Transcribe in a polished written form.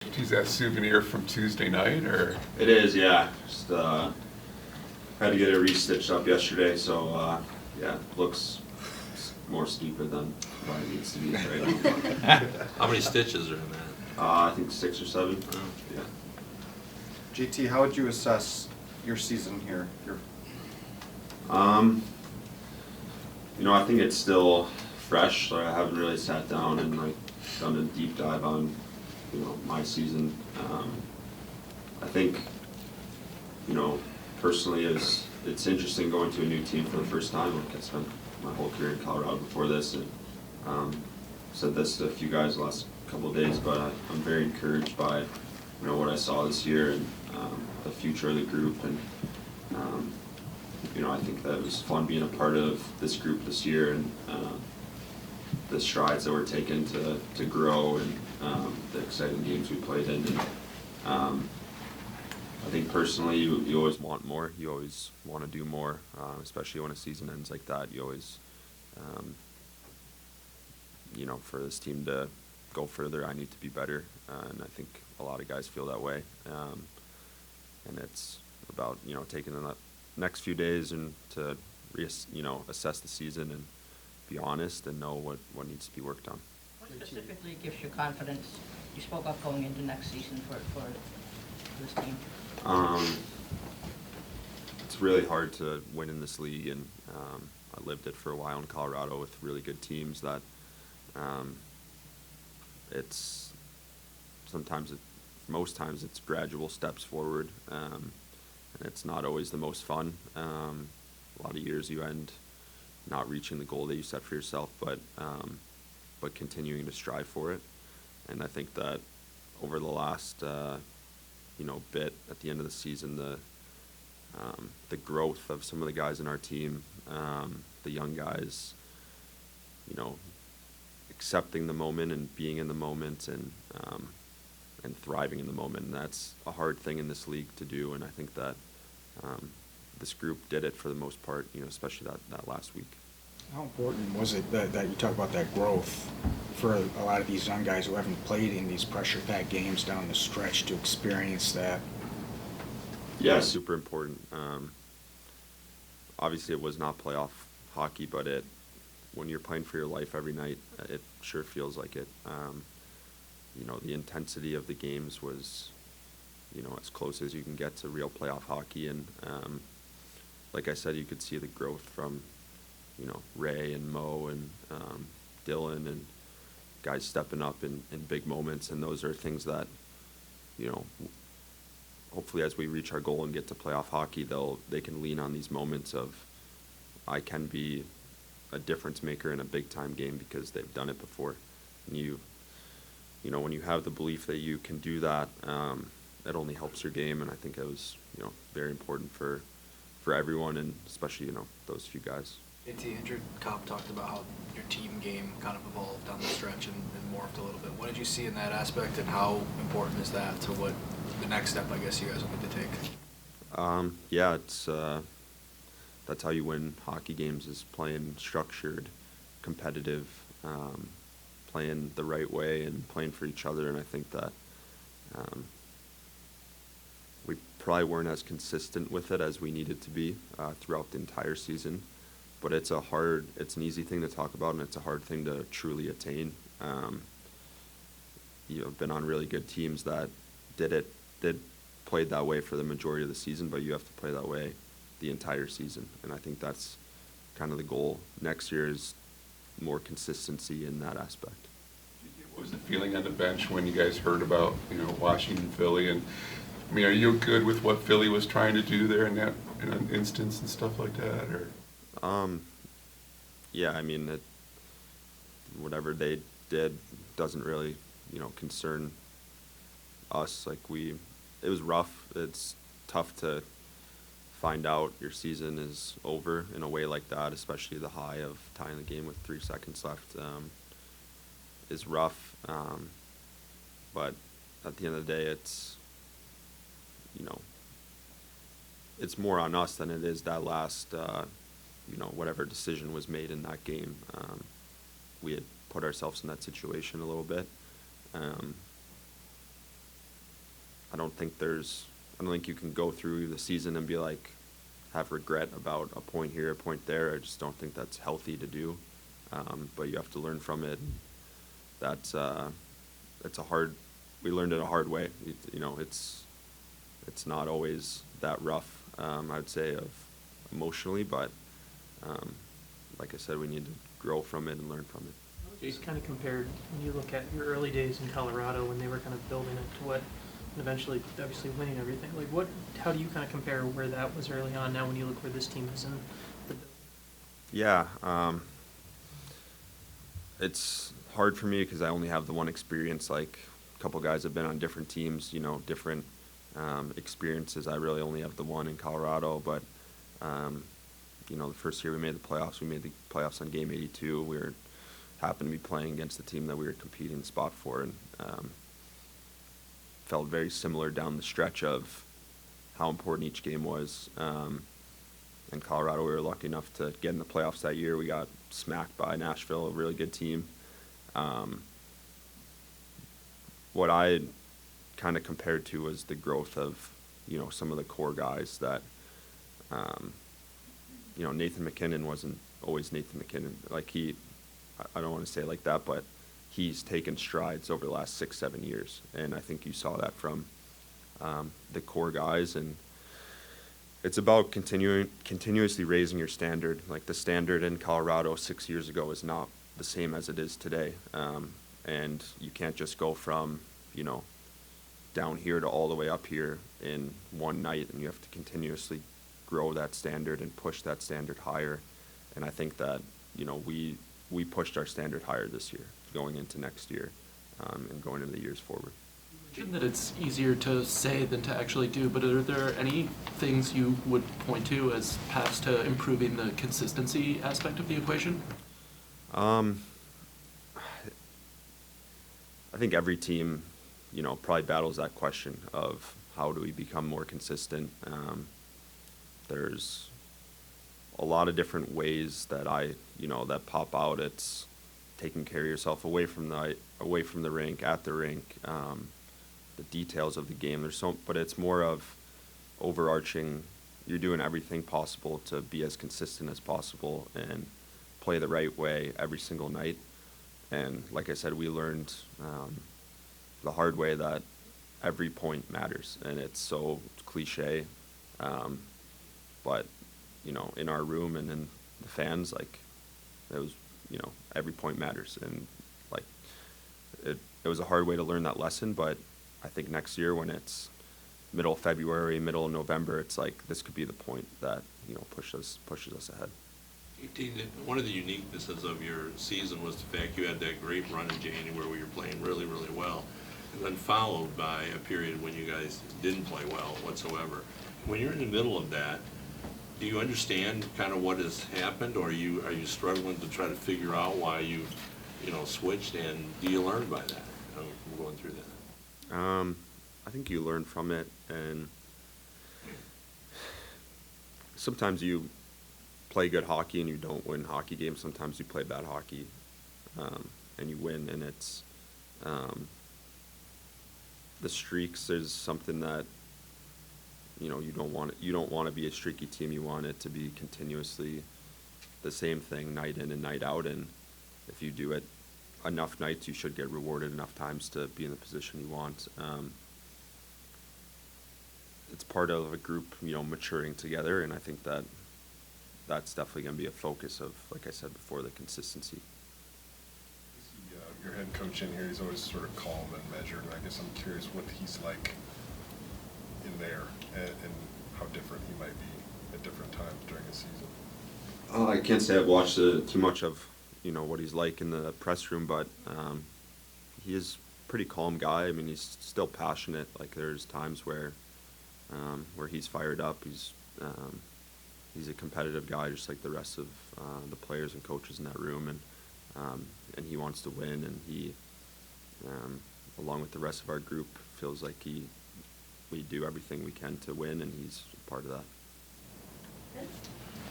Is that souvenir from Tuesday night, or? It is, yeah. Just had to get it restitched up yesterday, so yeah, looks more steeper than what it needs to be right now. How many stitches are in that? I think 6 or 7. Oh. Yeah. GT, how would you assess your season here? I think it's still fresh, so I haven't really sat down and done a deep dive on, my season. I think, personally, it's interesting going to a new team for the first time. Like I spent my whole career in Colorado before this, and said this to a few guys the last couple of days, but I'm very encouraged by, what I saw this year and the future of the group, and I think that it was fun being a part of this group this year, and the strides that were taken to grow, and the exciting games we played in. And I think personally, you always want more. You always want to do more, especially when a season ends like that. You always, for this team to go further, I need to be better, and I think a lot of guys feel that way. And it's about taking the next few days and to assess the season and be honest and know what needs to be worked on. What specifically gives you confidence? You spoke up going into next season for this team. It's really hard to win in this league, and I lived it for a while in Colorado with really good teams that most times it's gradual steps forward, and it's not always the most fun. A lot of years you end not reaching the goal that you set for yourself, but continuing to strive for it. And I think that over the last bit at the end of the season, the growth of some of the guys in our team, the young guys, accepting the moment and being in the moment and thriving in the moment. And that's a hard thing in this league to do, and I think that this group did it for the most part, especially that last week. How important was it that you talk about that growth for a lot of these young guys who haven't played in these pressure-packed games down the stretch to experience that? Yeah, super important. Obviously, it was not playoff hockey, but when you're playing for your life every night, it sure feels like it. The intensity of the games was, as close as you can get to real playoff hockey. And like I said, you could see the growth from, Ray and Mo and Dylan and guys stepping up in big moments. And those are things that, hopefully as we reach our goal and get to playoff hockey, they can lean on these moments of, I can be a difference maker in a big time game because they've done it before. And when you have the belief that you can do that, it only helps your game. And I think it was, very important for everyone, and especially, those few guys. JT, Andrew Cobb talked about how your team game kind of evolved down the stretch and morphed a little bit. What did you see in that aspect, and how important is that to what the next step, I guess, you guys want to take? Yeah, it's that's how you win hockey games, is playing structured, competitive, playing the right way and playing for each other. And I think that we probably weren't as consistent with it as we needed to be throughout the entire season. But it's an easy thing to talk about, and it's a hard thing to truly attain. You've been on really good teams that played that way for the majority of the season, but you have to play that way the entire season. And I think that's kind of the goal next year, is more consistency in that aspect. What was the feeling on the bench when you guys heard about, Washington, Philly? And I mean, are you good with what Philly was trying to do there in an instance and stuff like that, or? Yeah, I mean, whatever they did doesn't really, concern us. It was rough. It's tough to find out your season is over in a way like that, especially the high of tying the game with 3 seconds left is rough. But at the end of the day, it's more on us than it is that last, whatever decision was made in that game. We had put ourselves in that situation a little bit. don't think you can go through the season and be like, have regret about a point here, a point there. I just don't think that's healthy to do. But you have to learn from it. We learned it a hard way. It's not always that rough, I'd say, emotionally, but like I said, we need to grow from it and learn from it. Just kind of compared, when you look at your early days in Colorado when they were kind of building it to what, and eventually, obviously winning everything, like how do you kind of compare where that was early on now when you look where this team is in the building? Yeah, it's hard for me because I only have the one experience. Like, a couple guys have been on different teams, different experiences. I really only have the one in Colorado, but the first year we made the playoffs on game 82. We happened to be playing against the team that we were competing spot for, and felt very similar down the stretch of how important each game was. In Colorado, we were lucky enough to get in the playoffs that year. We got smacked by Nashville, a really good team. What I kind of compared to was the growth of, some of the core guys that, Nathan McKinnon wasn't always Nathan McKinnon. Like, I don't want to say it like that, but he's taken strides over the last 6-7 years. And I think you saw that from the core guys. And it's about continuously raising your standard. Like, the standard in Colorado 6 years ago is not the same as it is today. And you can't just go from, down here to all the way up here in one night, and you have to continuously grow that standard and push that standard higher. And I think that, we pushed our standard higher this year, going into next year, and going into the years forward. You mentioned that it's easier to say than to actually do, but are there any things you would point to as paths to improving the consistency aspect of the equation? I think every team, probably battles that question of how do we become more consistent. There's a lot of different ways that that pop out. It's taking care of yourself away from the rink, at the rink, the details of the game. But it's more of overarching. You're doing everything possible to be as consistent as possible and play the right way every single night. And like I said, we learned the hard way that every point matters, and it's so cliche, but in our room and in the fans, like, it was, every point matters. And like, it was a hard way to learn that lesson, but I think next year when it's middle of February, middle of November, it's like, this could be the point that, pushes us ahead. One of the uniquenesses of your season was the fact you had that great run in January where you were playing really, really well, and then followed by a period when you guys didn't play well whatsoever. When you're in the middle of that, do you understand kind of what has happened, or are you struggling to try to figure out why you switched, and do you learn by that from going through that? I think you learn from it, and sometimes you play good hockey and you don't win hockey games. Sometimes you play bad hockey and you win, and it's the streaks is something that you don't want to be a streaky team. You want it to be continuously the same thing night in and night out, and if you do it enough nights, you should get rewarded enough times to be in the position you want. It's part of a group, maturing together, and I think that that's definitely going to be a focus of, like I said before, the consistency. Your head coach in here, he's always sort of calm and measured, and I guess I'm curious what he's like in there, and how different he might be at different times during a season. I can't say I've watched too much of what he's like in the press room, but he is a pretty calm guy. I mean, he's still passionate. Like, there's times where he's fired up. He's a competitive guy, just like the rest of the players and coaches in that room, and he wants to win, and he, along with the rest of our group, feels like we do everything we can to win, and he's a part of that.